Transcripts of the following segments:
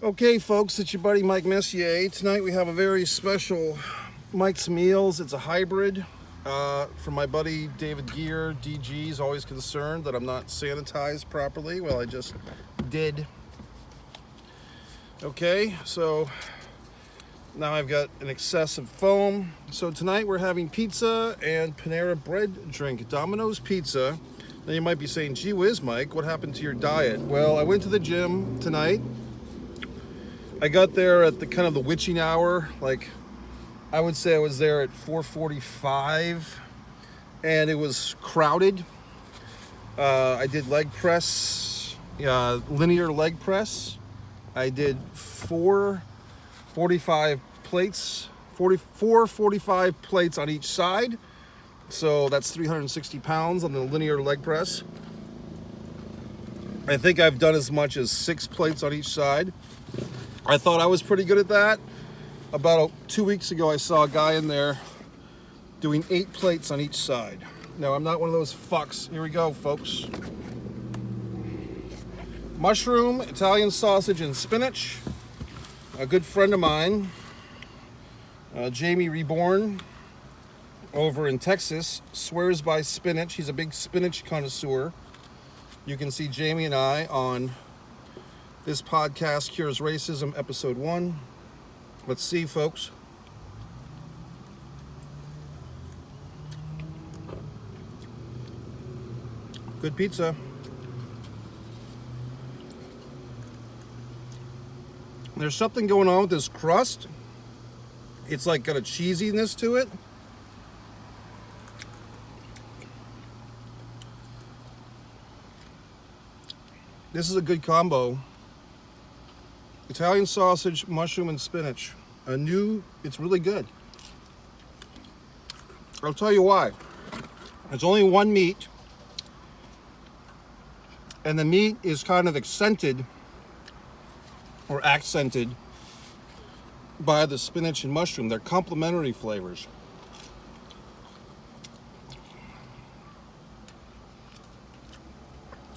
Okay, folks, it's your buddy Mike Messier. Tonight we have a very special Mike's Meals. It's a hybrid from my buddy David Gear. DG is always concerned that I'm not sanitized properly. Well, I just did. Okay, so now I've got an excessive foam. So tonight we're having pizza and Panera bread drink, Domino's Pizza. Now you might be saying, gee whiz, Mike, what happened to your diet? Well, I went to the gym tonight. I got there at the kind of the witching hour. Like, I would say I was there at 4:45 and it was crowded. I did leg press, linear leg press. I did 45 plates on each side. So that's 360 pounds on the linear leg press. I think I've done as much as 6 plates on each side. I thought I was pretty good at that. About 2 weeks ago, I saw a guy in there doing 8 plates on each side. Now, I'm not one of those fucks. Here we go, folks. Mushroom, Italian sausage, and spinach. A good friend of mine, Jamie Reborn, over in Texas, swears by spinach. He's a big spinach connoisseur. You can see Jamie and I on This Podcast Cures Racism, Episode 1. Let's see, folks. Good pizza. There's something going on with this crust. It's like got a cheesiness to it. This is a good combo. Italian sausage, mushroom, and spinach. It's really good. I'll tell you why. There's only one meat, and the meat is kind of accented by the spinach and mushroom. They're complementary flavors.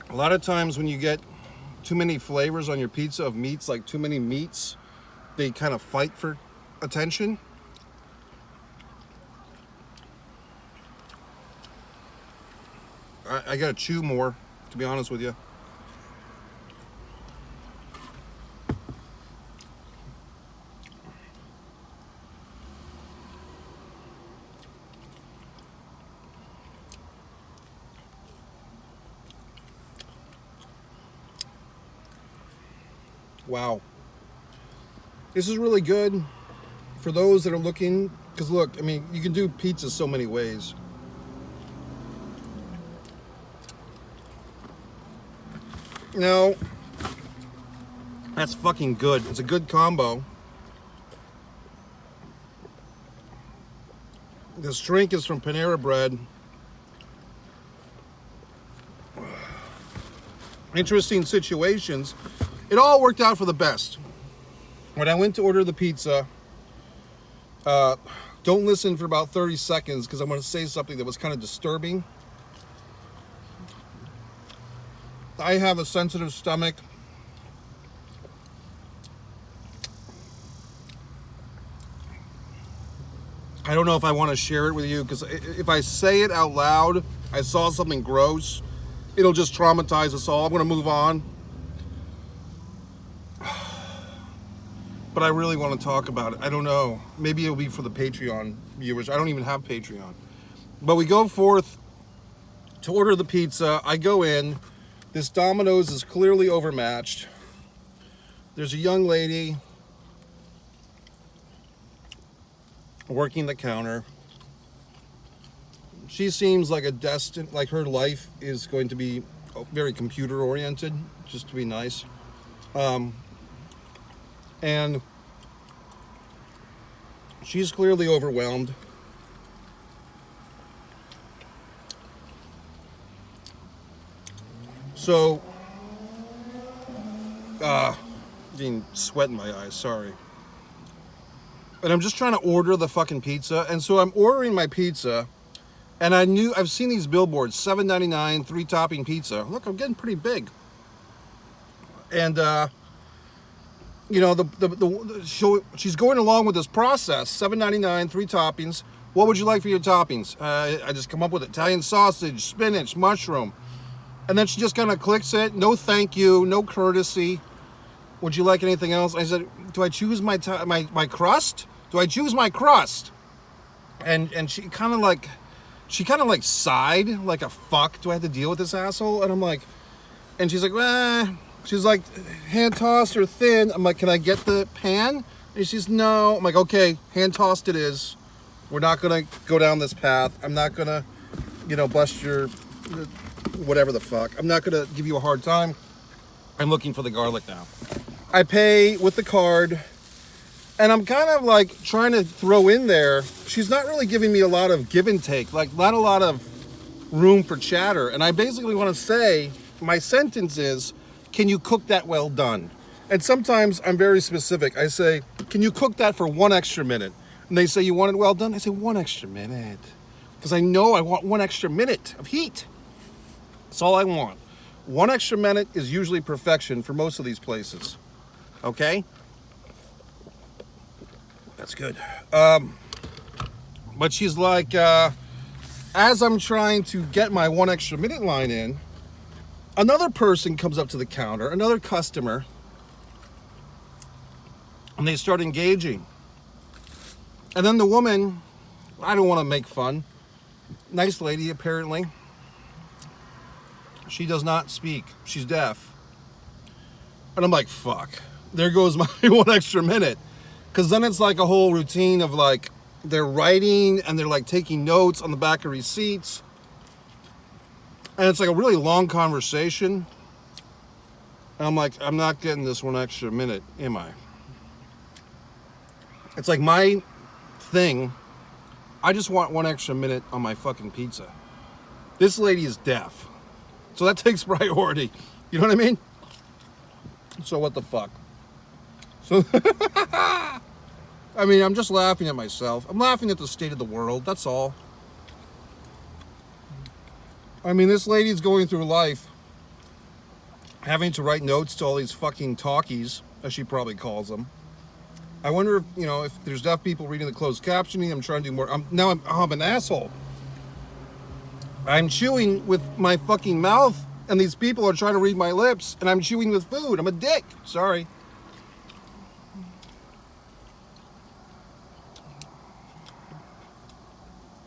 A lot of times when you get too many flavors on your pizza of meats, like too many meats, they kind of fight for attention. I gotta chew more, to be honest with you. Wow. This is really good for those that are looking, because look, I mean, you can do pizza so many ways. Now, that's fucking good. It's a good combo. This drink is from Panera Bread. Interesting situations. It all worked out for the best. When I went to order the pizza, don't listen for about 30 seconds because I'm going to say something that was kind of disturbing. I have a sensitive stomach. I don't know if I want to share it with you because if I say it out loud, I saw something gross, it'll just traumatize us all. I'm going to move on. But I really want to talk about it. I don't know. Maybe it'll be for the Patreon viewers. I don't even have Patreon. But we go forth to order the pizza. I go in. This Domino's is clearly overmatched. There's a young lady working the counter. She seems like like her life is going to be very computer oriented, just to be nice. And she's clearly overwhelmed. So, getting sweat in my eyes, sorry. And I'm just trying to order the fucking pizza. And so I'm ordering my pizza. And I've seen these billboards, $7.99, 3-topping pizza. Look, I'm getting pretty big. And you know, she's going along with this process. $7.99, 3 toppings. What would you like for your toppings? I just come up with Italian sausage, spinach, mushroom. And then she just kind of clicks it. No thank you, no courtesy. Would you like anything else? I said, do I choose my crust? Do I choose my crust? And she kind of like sighed, like a fuck. Do I have to deal with this asshole? And I'm like, and she's like, she's like, hand tossed or thin. I'm like, can I get the pan? And she's no. I'm like, okay, hand tossed it is. We're not gonna go down this path. I'm not gonna, you know, bust your whatever the fuck. I'm not gonna give you a hard time. I'm looking for the garlic now. I pay with the card, and I'm kind of like trying to throw in there. She's not really giving me a lot of give and take, like not a lot of room for chatter. And I basically want to say, my sentence is, can you cook that well done? And sometimes I'm very specific. I say, can you cook that for 1 extra minute? And they say, you want it well done? I say, 1 extra minute. Because I know I want 1 extra minute of heat. That's all I want. 1 extra minute is usually perfection for most of these places. Okay? That's good. But she's like, as I'm trying to get my 1 extra minute line in, another person comes up to the counter, another customer, and they start engaging. And then the woman, I don't want to make fun, nice lady apparently, she does not speak. She's deaf. And I'm like, fuck. There goes my 1 extra minute. Because then it's like a whole routine of like, they're writing and they're like taking notes on the back of receipts. And it's like a really long conversation. And I'm like, I'm not getting this 1 extra minute, am I? It's like my thing, I just want 1 extra minute on my fucking pizza. This lady is deaf. So that takes priority. You know what I mean? So what the fuck? So, I mean, I'm just laughing at myself. I'm laughing at the state of the world, that's all. I mean, this lady's going through life having to write notes to all these fucking talkies, as she probably calls them. I wonder if, you know, if there's deaf people reading the closed captioning. I'm trying to do more. I'm an asshole. I'm chewing with my fucking mouth, and these people are trying to read my lips, and I'm chewing with food. I'm a dick. Sorry.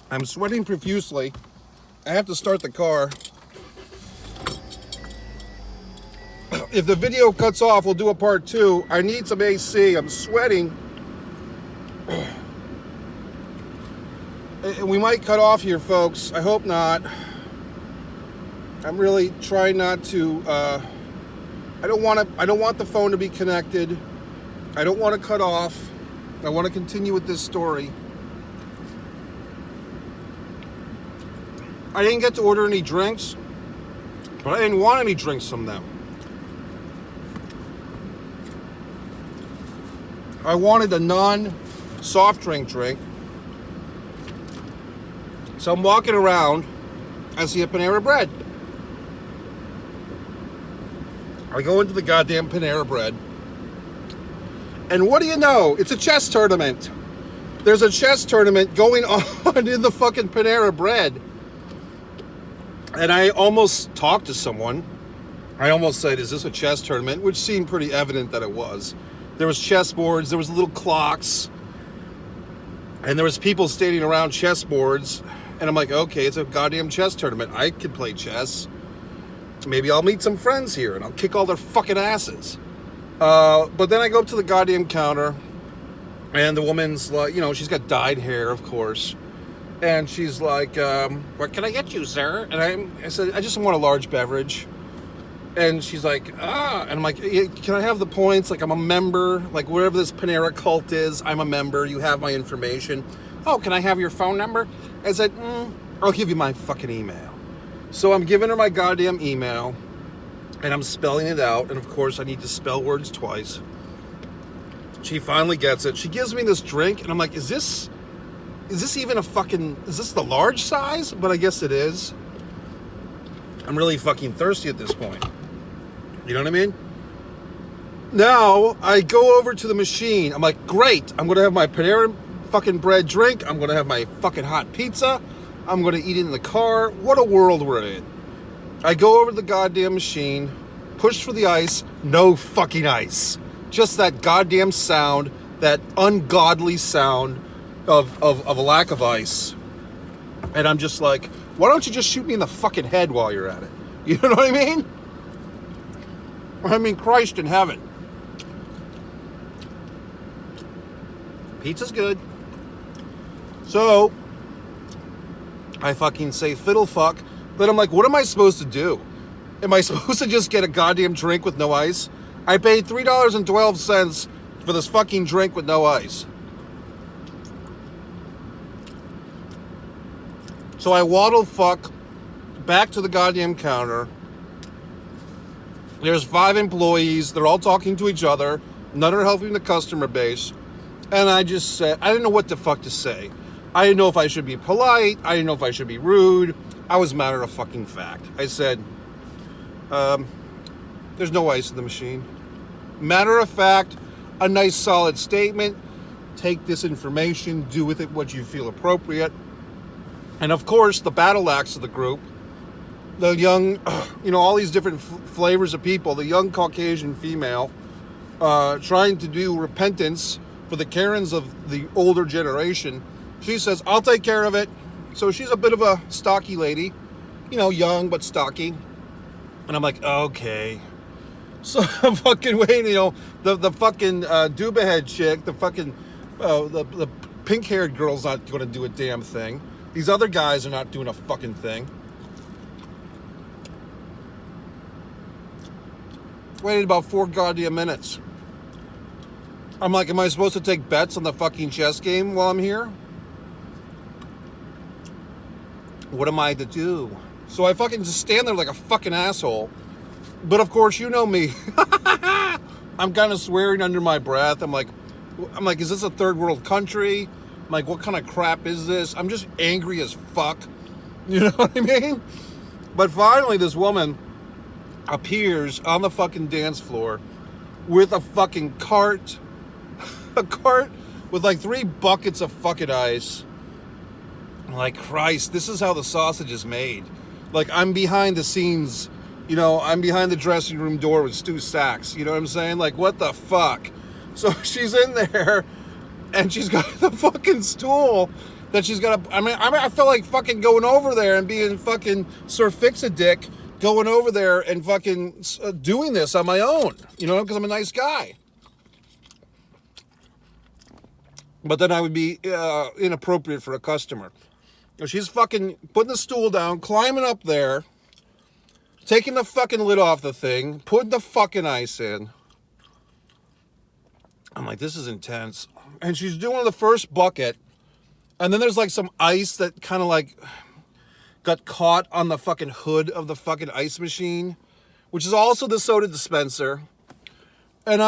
I'm sweating profusely. I have to start the car. If the video cuts off, we'll do a part 2. I need some AC. I'm sweating. We might cut off here, folks. I hope not. I'm really trying not to. I don't want the phone to be connected. I don't want to cut off. I want to continue with this story. I didn't get to order any drinks, but I didn't want any drinks from them. I wanted a non-soft drink. So I'm walking around, I see a Panera Bread. I go into the goddamn Panera Bread, and what do you know? It's a chess tournament. There's a chess tournament going on in the fucking Panera Bread. And I almost talked to someone. I almost said, is this a chess tournament? Which seemed pretty evident that it was. There was chessboards, there was little clocks, and there was people standing around chessboards. And I'm like, okay, it's a goddamn chess tournament. I could play chess. Maybe I'll meet some friends here and I'll kick all their fucking asses. But then I go up to the goddamn counter, and the woman's like, you know, she's got dyed hair, of course. And she's like, what can I get you, sir? And I said, I just want a large beverage. And she's like, and I'm like, can I have the points? Like, I'm a member, like whatever this Panera cult is, I'm a member, you have my information. Oh, can I have your phone number? I said, I'll give you my fucking email. So I'm giving her my goddamn email, and I'm spelling it out. And of course, I need to spell words twice. She finally gets it. She gives me this drink, and I'm like, is this even a fucking, is this the large size? But I guess it is. I'm really fucking thirsty at this point. You know what I mean? Now I go over to the machine. I'm like, great. I'm gonna have my Panera fucking bread drink. I'm gonna have my fucking hot pizza. I'm gonna eat it in the car. What a world we're in. I go over to the goddamn machine, push for the ice, no fucking ice. Just that goddamn sound, that ungodly sound of a lack of ice. And I'm just like, why don't you just shoot me in the fucking head while you're at it? You know what I mean? I mean, Christ in heaven. Pizza's good. So, I fucking say fiddle fuck. Then I'm like, what am I supposed to do? Am I supposed to just get a goddamn drink with no ice? I paid $3.12 for this fucking drink with no ice. So I waddle fuck back to the goddamn counter. There's 5 employees. They're all talking to each other. None are helping the customer base. And I just said, I didn't know what the fuck to say. I didn't know if I should be polite. I didn't know if I should be rude. I was matter of fucking fact. I said, there's no ice in the machine. Matter of fact, a nice solid statement. Take this information, do with it what you feel appropriate. And of course, the battle axe of the group, the young, all these different flavors of people, the young Caucasian female, trying to do repentance for the Karens of the older generation. She says, I'll take care of it. So she's a bit of a stocky lady, young but stocky. And I'm like, okay. So I'm fucking waiting, the fucking Duba head chick, the fucking, the pink-haired girl's not going to do a damn thing. These other guys are not doing a fucking thing. Waited about 4 goddamn minutes. I'm like, am I supposed to take bets on the fucking chess game while I'm here? What am I to do? So I fucking just stand there like a fucking asshole. But of course, you know me. I'm kind of swearing under my breath. I'm like, is this a third world country? I'm like, what kind of crap is this? I'm just angry as fuck. You know what I mean? But finally, this woman appears on the fucking dance floor with a fucking cart. A cart with like 3 buckets of fucking ice. I'm like, Christ, this is how the sausage is made. Like, I'm behind the scenes, I'm behind the dressing room door with Stu Sachs. You know what I'm saying? Like, what the fuck? So she's in there, and she's got the fucking stool that she's got to, I felt like fucking going over there and being fucking Sir Fix-A-Dick, going over there and fucking doing this on my own, because I'm a nice guy. But then I would be inappropriate for a customer. She's fucking putting the stool down, climbing up there, taking the fucking lid off the thing, putting the fucking ice in. I'm like, this is intense. And she's doing the first bucket, and then there's like some ice that kind of like got caught on the fucking hood of the fucking ice machine, which is also the soda dispenser. And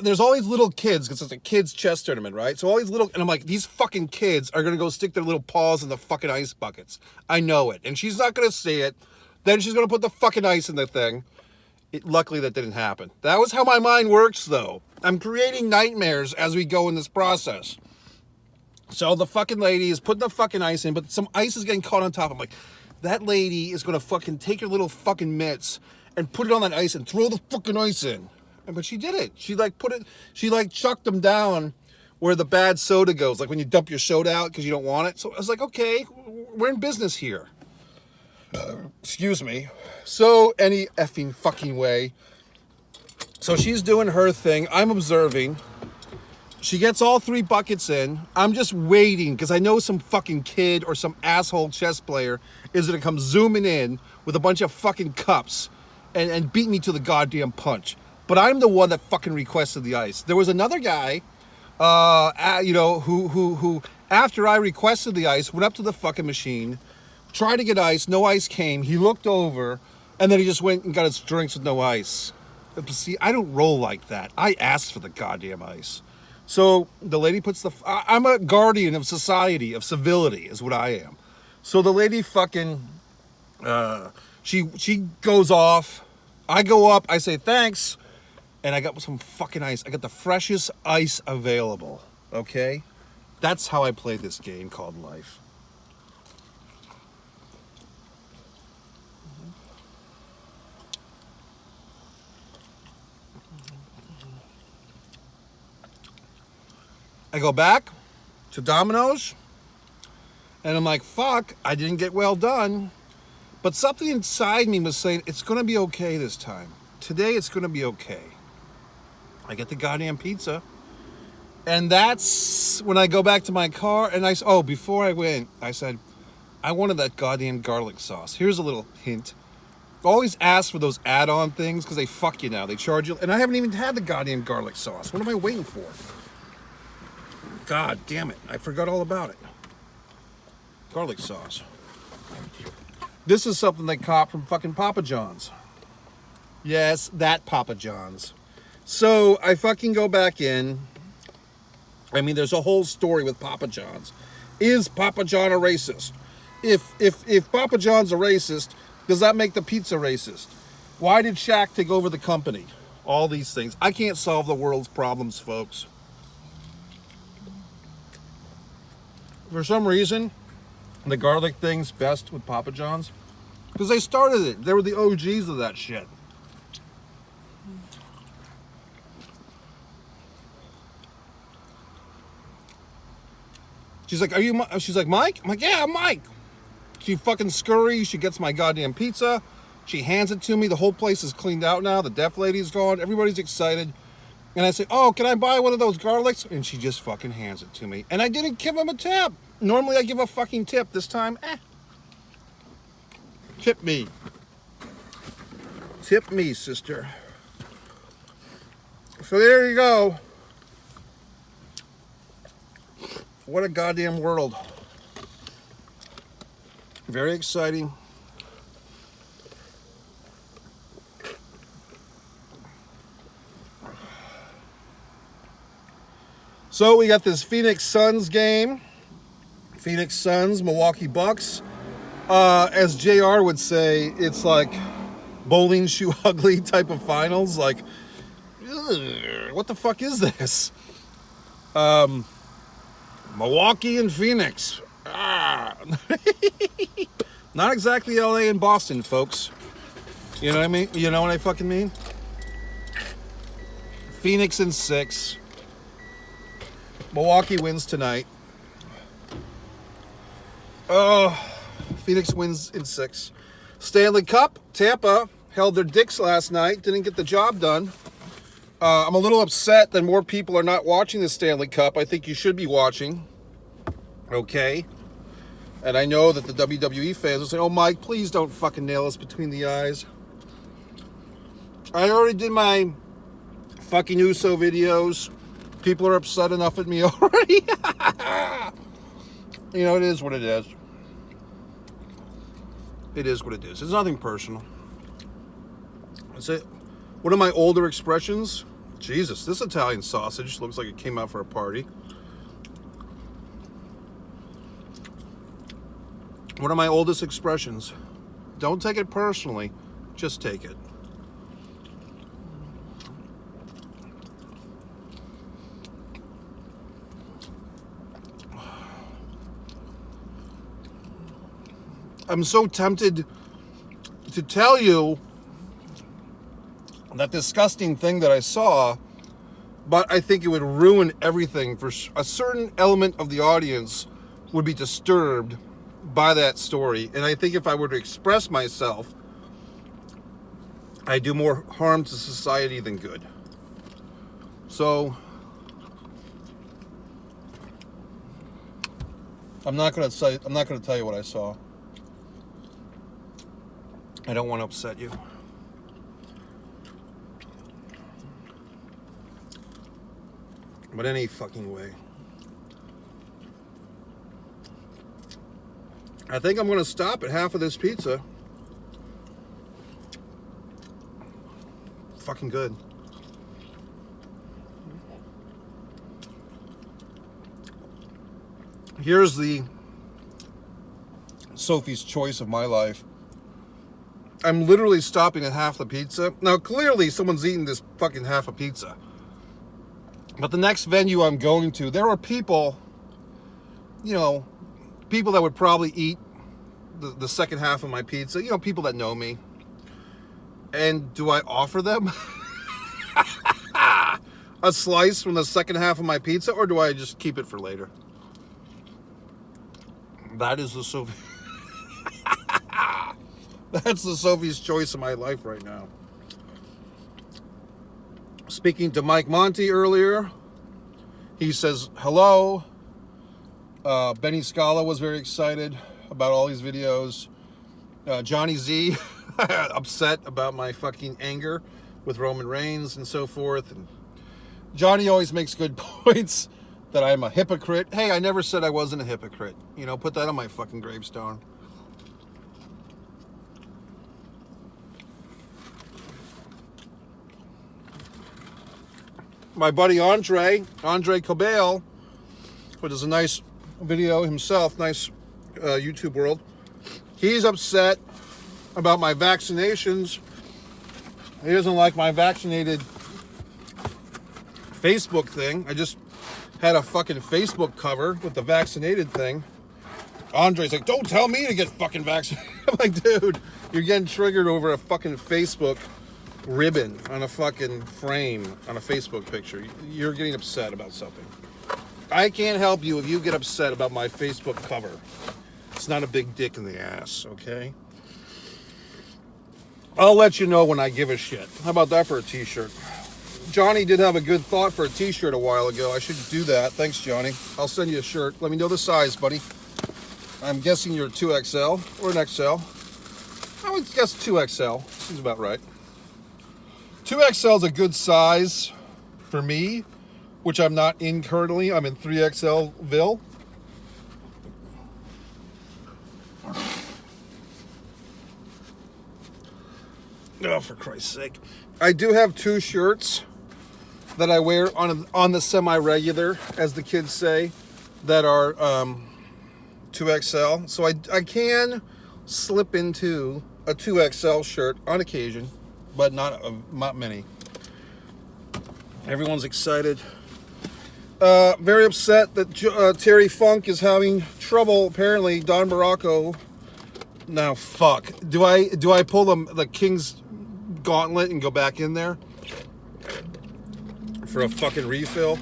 there's all these little kids, because it's a kids chess tournament, right? So all these and I'm like, these fucking kids are going to go stick their little paws in the fucking ice buckets. I know it. And she's not going to see it. Then she's going to put the fucking ice in the thing. Luckily, that didn't happen. That was how my mind works, though. I'm creating nightmares as we go in this process. So the fucking lady is putting the fucking ice in, but some ice is getting caught on top. I'm like, that lady is going to fucking take her little fucking mitts and put it on that ice and throw the fucking ice in. But she did it. She chucked them down where the bad soda goes, like when you dump your soda out because you don't want it. So I was like, okay, we're in business here. Excuse me. So any effing fucking way. So she's doing her thing. I'm observing. She gets all 3 buckets in. I'm just waiting because I know some fucking kid or some asshole chess player is going to come zooming in with a bunch of fucking cups and beat me to the goddamn punch. But I'm the one that fucking requested the ice. There was another guy, who after I requested the ice, went up to the fucking machine, tried to get ice, no ice came. He looked over, and then he just went and got his drinks with no ice. But see, I don't roll like that. I asked for the goddamn ice. So the lady puts I'm a guardian of society, of civility, is what I am. So the lady fucking, she goes off. I go up, I say thanks. and I got some fucking ice. I got the freshest ice available, okay? That's how I play this game called life. I go back to Domino's, and I'm like, fuck, I didn't get well done. But something inside me was saying, it's going to be okay this time. Today, it's going to be okay. I get the goddamn pizza. And that's when I go back to my car, and before I went, I said, I wanted that goddamn garlic sauce. Here's a little hint. Always ask for those add-on things, because they fuck you now. They charge you, and I haven't even had the goddamn garlic sauce. What am I waiting for? God damn it. I forgot all about it. Garlic sauce. This is something they caught from fucking Papa John's. Yes, that Papa John's. So I fucking go back in. I mean, there's a whole story with Papa John's. Is Papa John a racist? If Papa John's a racist, does that make the pizza racist? Why did Shaq take over the company? All these things. I can't solve the world's problems, folks. For some reason, the garlic thing's best with Papa John's. Because they started it. They were the OGs of that shit. She's like, she's like, Mike? I'm like, yeah, I'm Mike. She fucking scurries. She gets my goddamn pizza. She hands it to me. The whole place is cleaned out now. The deaf lady's gone. Everybody's excited. And I say, oh, can I buy one of those garlics? And she just fucking hands it to me. And I didn't give him a tip. Normally I give a fucking tip. This time, Tip me. Tip me, sister. So there you go. What a goddamn world. Very exciting. So we got this Phoenix Suns game. Phoenix Suns, Milwaukee Bucks. As JR would say, it's like bowling shoe ugly type of finals. Like, what the fuck is this? Milwaukee and Phoenix. Not exactly LA and Boston, folks. You know what I mean? You know what I fucking mean? Phoenix in 6. Milwaukee wins tonight. Phoenix wins in 6. Stanley Cup, Tampa held their dicks last night. Didn't get the job done. I'm a little upset that more people are not watching the Stanley Cup. I think you should be watching. Okay? And I know that the WWE fans will say, oh, Mike, please don't fucking nail us between the eyes. I already did my fucking Uso videos. People are upset enough at me already. You know, it is what it is. It is what it is. It's nothing personal. That's it. One of my older expressions. Jesus, this Italian sausage looks like it came out for a party. One of my oldest expressions. Don't take it personally. Just take it. I'm so tempted to tell you that disgusting thing that I saw, but I think it would ruin everything. For a certain element of the audience would be disturbed by that story. And I think if I were to express myself, I do more harm to society than good. So I'm not going to tell you what I saw. I don't want to upset you. But any fucking way. I think I'm going to stop at half of this pizza. Fucking good. Here's the Sophie's choice of my life. I'm literally stopping at half the pizza. Now, clearly, someone's eating this fucking half a pizza. But the next venue I'm going to, there are people, you know, people that would probably eat the second half of my pizza. You know, people that know me. And do I offer them a slice from the second half of my pizza, or do I just keep it for later? That is the Sophie. That's the Sophie's choice of my life right now. Speaking to Mike Monty earlier, he says hello. Benny Scala was very excited about all these videos. Johnny Z upset about my fucking anger with Roman Reigns and so forth. And Johnny always makes good points that I'm a hypocrite. Hey, I never said I wasn't a hypocrite. You know, put that on my fucking gravestone. My buddy Andre Cabale, which is a nice video himself, nice YouTube world. He's upset about my vaccinations. He doesn't like my vaccinated Facebook thing. I just had a fucking Facebook cover with the vaccinated thing. Andre's like, don't tell me to get fucking vaccinated. I'm like, dude, you're getting triggered over a fucking Facebook ribbon on a fucking frame on a Facebook picture. You're getting upset about something. I can't help you if you get upset about my Facebook cover. It's not a big dick in the ass, okay? I'll let you know when I give a shit. How about that for a t-shirt? Johnny did have a good thought for a t-shirt a while ago. I should do that. Thanks, Johnny. I'll send you a shirt. Let me know the size, buddy. I'm guessing you're a 2XL or an XL. I would guess 2XL. Seems about right. 2XL is a good size for me, which I'm not in currently. I'm in 3XLville. Oh, for Christ's sake. I do have two shirts that I wear on the semi-regular, as the kids say, that are 2XL. So I can slip into a 2XL shirt on occasion, but not many. Everyone's excited. Very upset that Terry Funk is having trouble. Apparently, Don Baracco. Now, fuck. Do I pull the King's Gauntlet and go back in there for a fucking refill?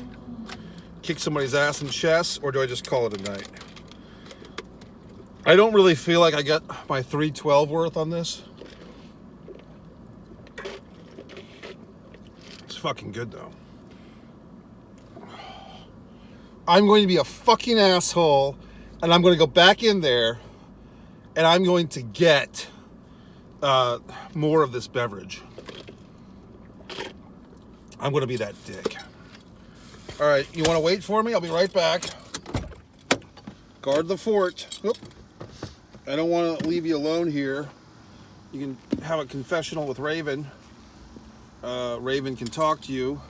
Kick somebody's ass and chest, or do I just call it a night? I don't really feel like I got my 312 worth on this. It's fucking good though. I'm going to be a fucking asshole, and I'm going to go back in there, and I'm going to get more of this beverage. I'm going to be that dick. All right, you want to wait for me? I'll be right back. Guard the fort. Oop. I don't want to leave you alone here. You can have a confessional with Raven. Raven can talk to you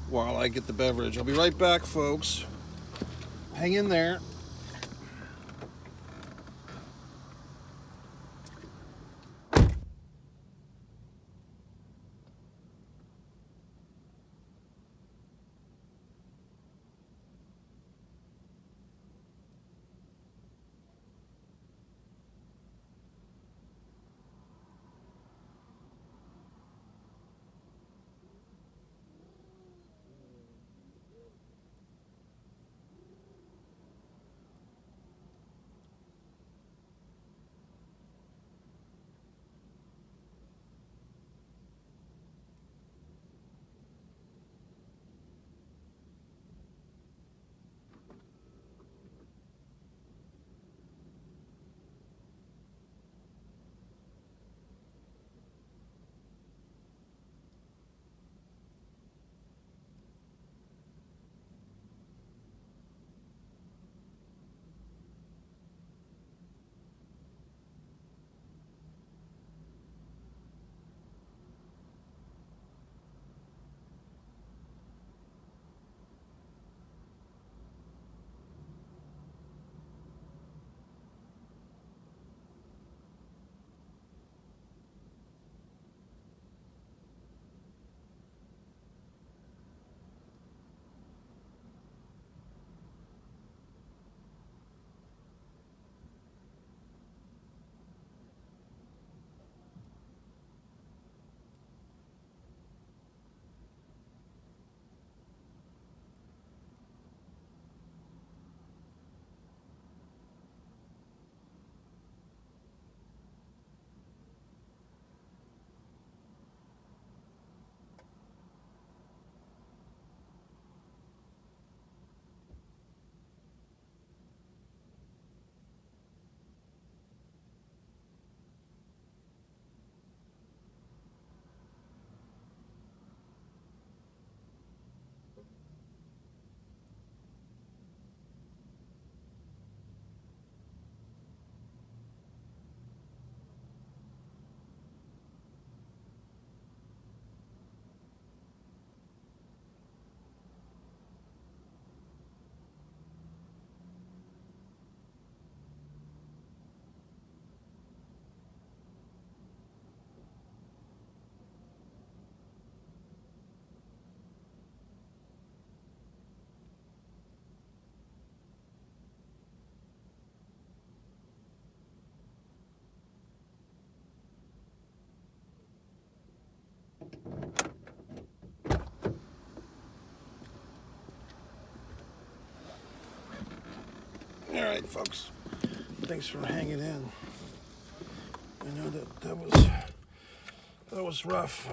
while I get the beverage. I'll be right back, folks. Hang in there. right, folks. Thanks for hanging in. I know that was rough.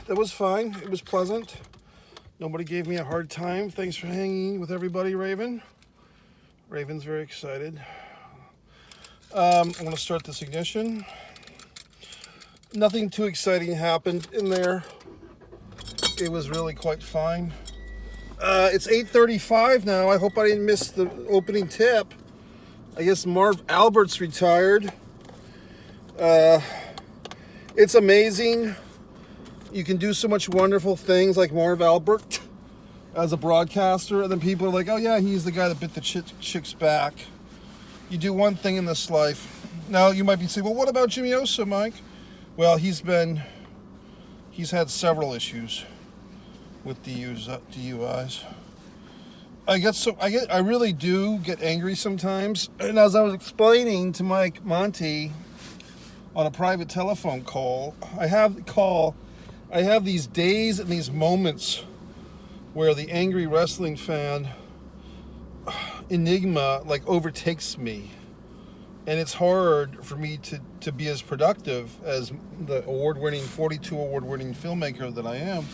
That was fine. It was pleasant. Nobody gave me a hard time. Thanks for hanging with everybody, Raven. Raven's very excited. I'm going to start this ignition. Nothing too exciting happened in there. It was really quite fine. It's 8:35 now. I hope I didn't miss the opening tip. I guess Marv Albert's retired. It's amazing. You can do so much wonderful things like Marv Albert as a broadcaster, and then people are like, oh yeah, he's the guy that bit the chick's back. You do one thing in this life. Now you might be saying, well, what about Jimmy Oso, Mike? Well, he's had several issues with DUIs. I really do get angry sometimes. And as I was explaining to Mike Monty on a private telephone call, I have these days and these moments where the angry wrestling fan enigma like overtakes me. And it's hard for me to be as productive as the 42 award-winning filmmaker that I am,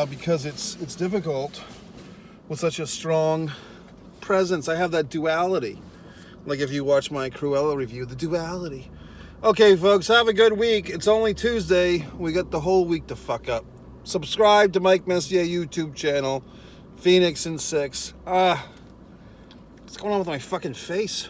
because it's difficult with such a strong presence. I have that duality. Like if you watch my Cruella review, the duality. Okay, folks, have a good week. It's only Tuesday. We got the whole week to fuck up. Subscribe to Mike Messier YouTube channel, Phoenix in 6. What's going on with my fucking face?